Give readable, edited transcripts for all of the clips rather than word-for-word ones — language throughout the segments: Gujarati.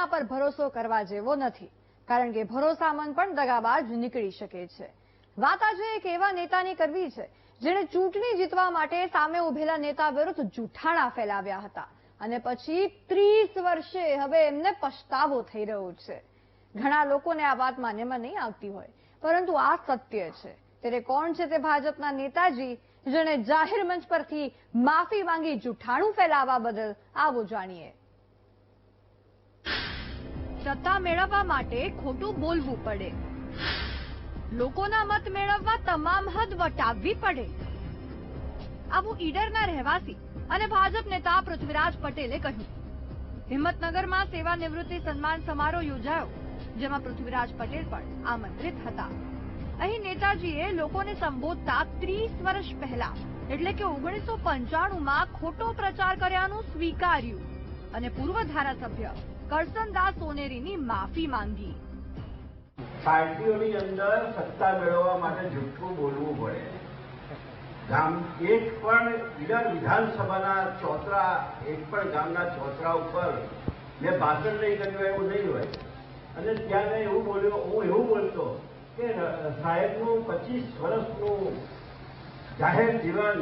કોઈના પર ભરોસો કરવા જેવો નથી, કારણ કે ભરોસામંદ પણ દગાબાજ નીકળી શકે છે. વાત આજે એક એવા નેતાની કરવી છે જેણે ચૂંટણી જીતવા માટે સામે ઉભેલા નેતા વિરુદ્ધ જૂઠાણા ફેલાવ્યા હતા અને પછી 30 વર્ષે હવે એમને પછતાવો થઈ રહ્યો છે. ઘણા લોકોને આ વાત માન્યમાં નહીં આવતી હોય, પરંતુ આ સત્ય છે. ત્યારે કોણ છે તે ભાજપના નેતાજી જેણે જાહેર મંચ પરથી માફી માંગી જૂઠાણું ફેલાવવા બદલ? આવો જાણીએ. સત્તા મેળવવા માટે ખોટું બોલવું પડે, લોકોના મત મેળવવા તમામ હદ વટાવવી પડે, આવું ઈડરના રહેવાસી અને ભાજપ નેતા પૃથ્વીરાજ પટેલે કહ્યું. હિંમતનગરમાં સેવાનિવૃત્તિ સન્માન સમારોહ યોજાયો, જેમાં પૃથ્વીરાજ પટેલ પણ આમંત્રિત હતા. અહીં નેતાજીએ લોકોને સંબોધતા 30 વર્ષ પહેલા એટલે કે 1995માં ખોટો પ્રચાર કર્યાનું સ્વીકાર્યું અને પૂર્વ ધારાસભ્ય કરસનદાસ સોનેરીની માફી માંગી. પાર્ટીઓની અંદર સત્તા મેળવવા માટે જૂઠું બોલવું પડે. એક પણ વિધાનસભાના ચોતરા, એક પણ ગામના ચોતરા ઉપર મેં ભાષણ નહીં કર્યું એવું નહીં હોય. અને ત્યાં મેં એવું બોલ્યો, હું એવું બોલતો કે સાહેબનું 25 વર્ષનું જાહેર જીવન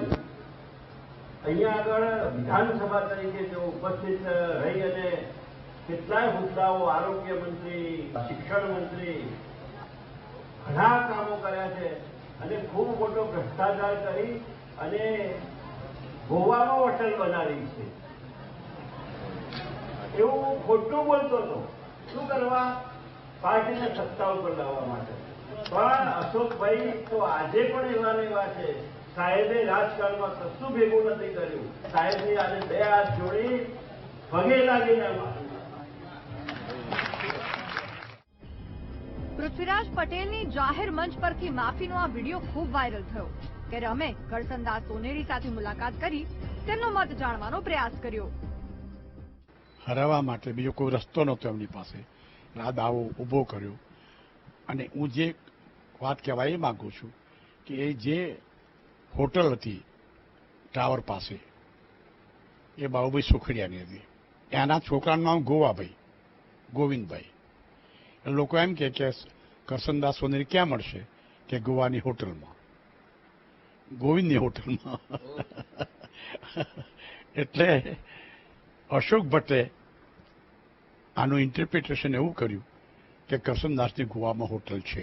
અહીંયા આગળ વિધાનસભા તરીકે તેઓ ઉપસ્થિત રહી અને કેટલાય હોદ્દાઓ, આરોગ્ય મંત્રી, શિક્ષણ મંત્રી, ઘણા કામો કર્યા છે અને ખૂબ મોટો ભ્રષ્ટાચાર કરી અને ગોવામાં હોટલ બનાવી છે એવું ખોટું બોલતો હતો. શું કરવા? પાર્ટીને સત્તા ઉપર લાવવા માટે. પણ અશોકભાઈ તો આજે પણ એવા ને એવા છે. સાહેબે રાજકારણમાં કશું ભેગું નથી કર્યું. સાહેબની આજે 2 હાથ જોડી પગે લાગીને પૃથ્વીરાજ પટેલની જાહેર મંચ પરથી માફીનો આ વિડીયો ખૂબ વાયરલ થયો. ત્યારે અમે કરસનદાસ સોનેરી સાથે મુલાકાત કરી તેમનો મત જાણવાનો પ્રયાસ કર્યો. હરાવવા માટે બીજો કોઈ રસ્તો નહોતો એમની પાસે. આ દાવો ઊભો કર્યો અને હું જે વાત કહેવા એ માંગુ છું કે એ જે હોટલ હતી ટાવર પાસે એ બાબુભાઈ સુખડિયાની હતી. એના છોકરાનું નામ ગોવાભાઈ, ગોવિંદભાઈ. લોકો એમ કે કરસનદાસ સોનેરી ક્યાં મળશે? કે ગોવાની હોટલમાં, ગોવિંદની હોટલમાં. એટલે અશોક ભટ્ટે આનું ઇન્ટરપ્રિટેશન એવું કર્યું કે કરસનદાસની ગોવામાં હોટલ છે.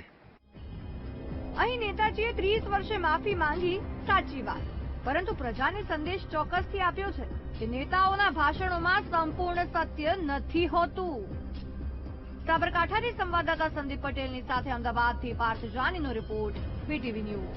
અહીં નેતાજીએ 30 વર્ષે માફી માંગી, સાચી વાત, પરંતુ પ્રજાને સંદેશ ચોક્કસથી આપ્યો છે કે નેતાઓના ભાષણોમાં સંપૂર્ણ સત્ય નથી હોતું. સાબરકાંઠાથી સંવાદદાતા સંદીપ પટેલની સાથે અમદાવાદથી પાર્થ જાનીનો રિપોર્ટ, વીટીવી ન્યૂઝ.